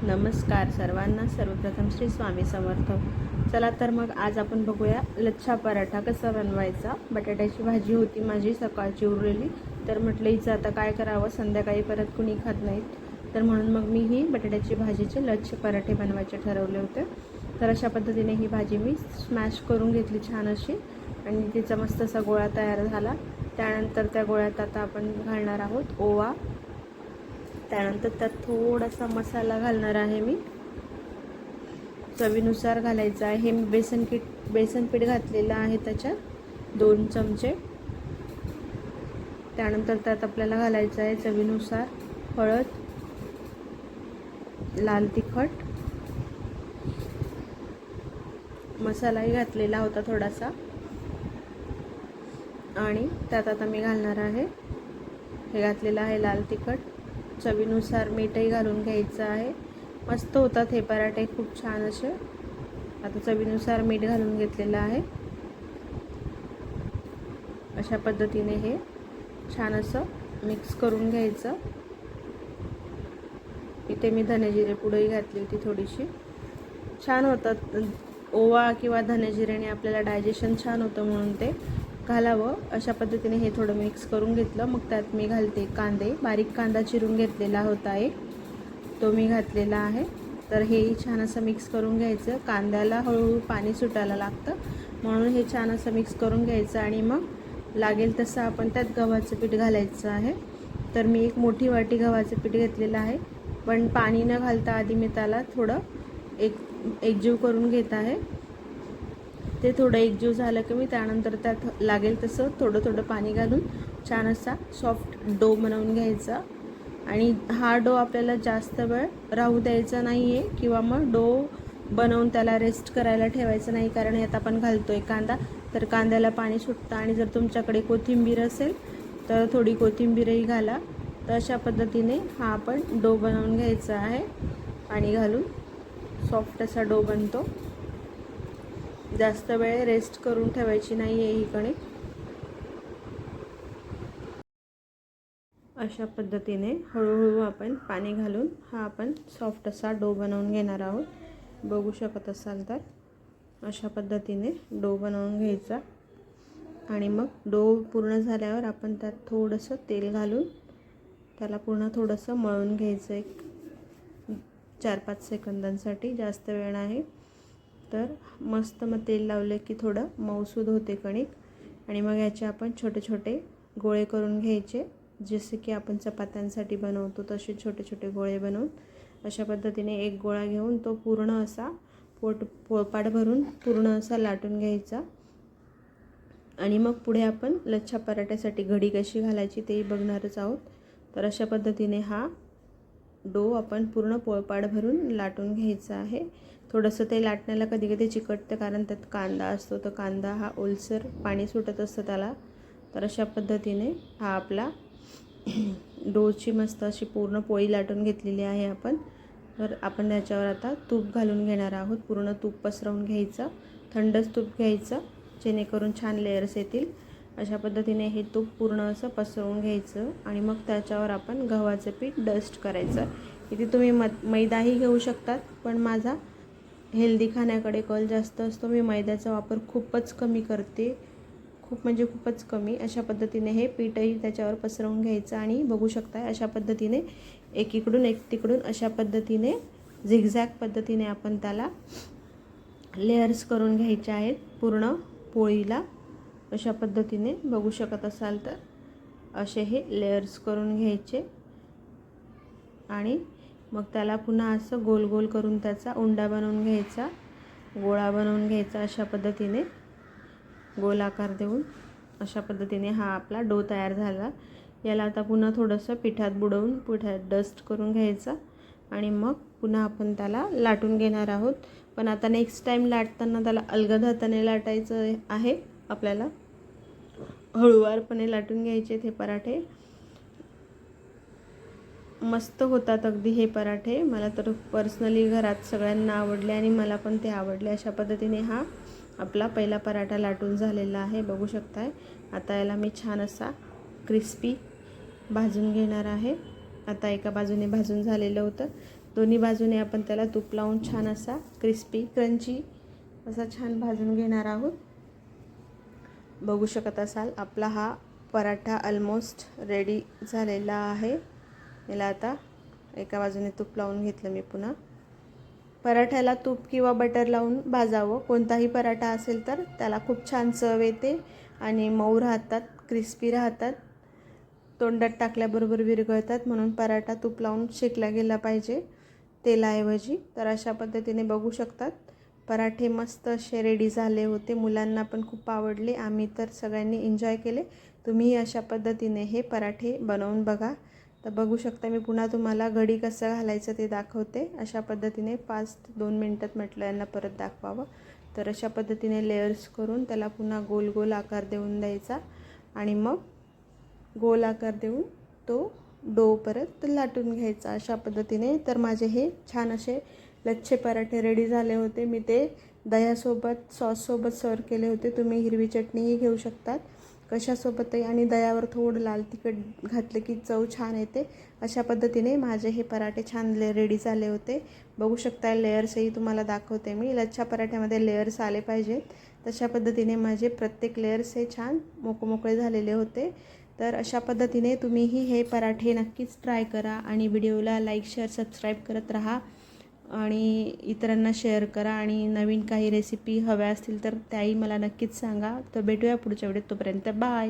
नमस्कार सर्वांना. सर्वप्रथम श्री स्वामी समर्थ. चला तर मग आज आपण बघूया लच्छा पराठा कसा बनवायचा. बटाट्याची भाजी होती माझी सकाळची उरलेली, तर म्हटलं हिचं आता काय करावं, संध्याकाळी परत कुणी खात नाहीत, तर म्हणून मग मी ही बटाट्याची भाजीचे लच्छे पराठे बनवायचे ठरवले होते. तर अशा पद्धतीने ही भाजी मी स्मॅश करून घेतली छान अशी, आणि तिचा मस्त असा गोळा तयार झाला. त्यानंतर त्या गोळ्यात आता आपण घालणार आहोत ओवा. त्यानंतर त्यात थोडासा मसाला घालणार आहे मी, चवीनुसार घालायचा आहे. हे मी बेसन पीठ घातलेलं आहे त्याच्यात 2 चमचे. त्यानंतर त्यात आपल्याला घालायचं आहे चवीनुसार हळद, लाल तिखट, मसालाही घातलेला होता थोडासा, आणि त्यात आता मी घालणार आहे हे घातलेलं आहे लाल तिखट. चवीनुसार मीठही घालून घ्यायचं आहे. मस्त होतात हे पराठे, खूप छान असे. आता चवीनुसार मीठ घालून घेतलेलं आहे. अशा पद्धतीने हे छान असं मिक्स करून घ्यायचं. इथे मी धनेजिरे पुडही घातली होती थोडीशी. छान होतात. ओवा किंवा धनेजिरेने आपल्याला डायजेशन छान होतं म्हणून ते घालावं. अशा पद्धतीने हे थोडं मिक्स करून घेतलं. मग त्यात मी घालते कांदे. बारीक कांदा चिरून घेतलेला होता एक, तो मी घातलेला आहे. तर हेही छान असं मिक्स करून घ्यायचं. कांद्याला हळूहळू पाणी सुटायला लागतं, म्हणून हे छान असं मिक्स करून घ्यायचं. आणि मग लागेल तसं आपण त्यात गव्हाचं पीठ घालायचं आहे. तर मी एक मोठी वाटी गव्हाचं पीठ घेतलेलं आहे, पण पाणी न घालता आधी मी त्याला थोडं एकजीव करून घेत आहे. ते थोडं एकजीव झालं की मी त्यानंतर त्यात लागेल तसं थोडं पाणी घालून छान असा सॉफ्ट डो बनवून घ्यायचा. आणि हा डो आपल्याला जास्त वेळ राहू द्यायचा नाही आहे, किंवा मग डो बनवून त्याला रेस्ट करायला ठेवायचं नाही, कारण यात आपण घालतो आहे कांदा, तर कांद्याला पाणी सुटतं. आणि जर तुमच्याकडे कोथिंबीर असेल तर थोडी कोथिंबीरही घाला. तर अशा पद्धतीने हा आपण डो बनवून घ्यायचा आहे. पाणी घालून सॉफ्ट असा डो बनतो. जास्त वेळ रेस्ट करून ठेवायची नाही आहे ही कणिक. अशा पद्धतीने हळूहळू आपण पाणी घालून हा आपण सॉफ्ट असा डो बनवून घेणार आहोत. बघू शकत असाल तर अशा पद्धतीने डो बनवून घ्यायचा. आणि मग डो पूर्ण झाल्यावर आपण त्यात थोडंसं तेल घालून त्याला पुन्हा थोडंसं मळून घ्यायचं, एक 4-5 सेकंदांसाठी, जास्त वेळ नाही. तर मस्त मग तेल लावले की थोडं मऊसूद होते कणिक. आणि मग याचे आपण छोटे छोटे गोळे करून घ्यायचे, जसे की आपण चपात्यांसाठी बनवतो तसे छोटे छोटे गोळे बनवून. अशा पद्धतीने एक गोळा घेऊन तो पूर्ण असा पोळपाट भरून पूर्ण असा लाटून घ्यायचा. आणि मग पुढे आपण लच्छा पराठ्यासाठी घडी कशी घालायची तेही बघणारच आहोत. तर अशा पद्धतीने हा डो आपण पूर्ण पोळपाट भरून लाटून घ्यायचा आहे. थोडंसं ते लाटण्याला कधी कधी चिकटतं, कारण त्यात कांदा असतो, तर कांदा हा ओलसर पाणी सुटत असतं त्याला. तर अशा पद्धतीने हा आपला डोची मस्त अशी पूर्ण पोळी लाटून घेतलेली आहे आपण. तर आपण त्याच्यावर आता तूप घालून घेणार आहोत. पूर्ण तूप पसरवून घ्यायचं, थंडच तूप घ्यायचं, जेणेकरून छान लेयर्स येतील. अशा पद्धतीने हे तूप पूर्ण असं पसरवून घ्यायचं. आणि मग त्याच्यावर आपण गव्हाचं पीठ डस्ट करायचं. इथे तुम्ही मैदाही घेऊ शकतात, पण माझा हेल्दी खाण्याकडे कल जास्त असतो. मी मैद्याचा वापर खूपच कमी करते, खूप म्हणजे खूपच कमी. अशा पद्धतीने हे पीठही त्याच्यावर पसरवून घ्यायचं. आणि बघू शकता अशा पद्धतीने एकीकडून एक तिकडून अशा पद्धतीने झिगझॅग पद्धतीने आपण त्याला लेयर्स करून घ्यायचे आहेत पूर्ण पोळीला. अशा पद्धतीने बघू शकत असाल तर असे हे लेयर्स करून घ्यायचे. आणि मग त्याला पुन्हा असं गोल गोल करून त्याचा उंडा बनवून घ्यायचा, गोळा बनवून घ्यायचा. अशा पद्धतीने गोल आकार देऊन अशा पद्धतीने हा आपला डो तयार झाला. याला आता पुन्हा थोडंसं पिठात बुडवून पिठात डस्ट करून घ्यायचा. आणि मग पुन्हा आपण त्याला लाटून घेणार आहोत. पण आता नेक्स्ट टाईम लाटताना त्याला अलगद हाताने लाटायचं आहे आपल्याला. हळूवारपणे लाटून घ्यायचे हे पराठे. मस्त होतात अगदी हे पराठे. मला तर पर्सनली घरात सगळ्यांना आवडले आणि मला पण ते आवडले. अशा पद्धतीने हा आपला पहिला पराठा लाटून झालेला आहे, बघू शकताय. आता याला मी छान असा क्रिस्पी भाजून घेणार आहे. आता एका बाजूने भाजून झालेलं होतं, दोन्ही बाजूने आपण त्याला तूप लावून छान असा क्रिस्पी क्रंची असा छान भाजून घेणार आहोत. बघू शकत असाल आपला हा पराठा ऑलमोस्ट रेडी झालेला आहे. याला आता एका बाजूने तूप लावून घेतलं मी. पुन्हा पराठ्याला तूप किंवा बटर लावून भाजावं. कोणताही पराठा असेल तर त्याला खूप छान चव येते आणि मऊ राहतात, क्रिस्पी राहतात, तोंडात टाकल्याबरोबर विरघळतात. म्हणून पराठा तूप लावून शेकला गेला पाहिजे तेलाऐवजी. तर अशा पद्धतीने बघू शकतात पराठे मस्त असे रेडी झाले होते. मुलांना पण खूप आवडले. आम्ही तर सगळ्यांनी एन्जॉय केले. तुम्हीही अशा पद्धतीने हे पराठे बनवून बघा. तर बघू शकता मी पुन्हा तुम्हाला घडी कसं घालायचं ते दाखवते. अशा पद्धतीने 5 ते 2 मिनटात म्हटलं यांना परत दाखवावं. तर अशा पद्धतीने लेयर्स करून त्याला पुन्हा गोल गोल आकार देऊन द्यायचा आणि मग गोल आकार देऊन तो डो परत लाटून घ्यायचा अशा पद्धतीने. तर माझे हे छान असे लच्छे पराठे रेडी झाले होते. मी ते दह्यासोबत सॉससोबत सर्व केले होते. तुम्ही हिरवी चटणीही घेऊ शकतात कशासोबतही आणि दह्यावर थोडं लाल तिखट घातलं की चव छान येते. अशा पद्धतीने माझे हे पराठे छान रेडी झाले होते. बघू शकता लेयर्सही तुम्हाला दाखवते मी. लच्छा पराठ्यामध्ये लेयर्स आले पाहिजेत. तशा पद्धतीने माझे प्रत्येक लेयर्स हे छान मोकळे झालेले होते. तर अशा पद्धतीने तुम्हीही हे पराठे नक्कीच ट्राय करा आणि व्हिडिओला लाईक शेअर सबस्क्राईब करत राहा आणि इतरांना शेअर करा. आणि नवीन काही रेसिपी हव्या असतील तर त्याही मला नक्कीच सांगा. तर भेटूया पुढच्या व्हिडिओत. तोपर्यंत बाय.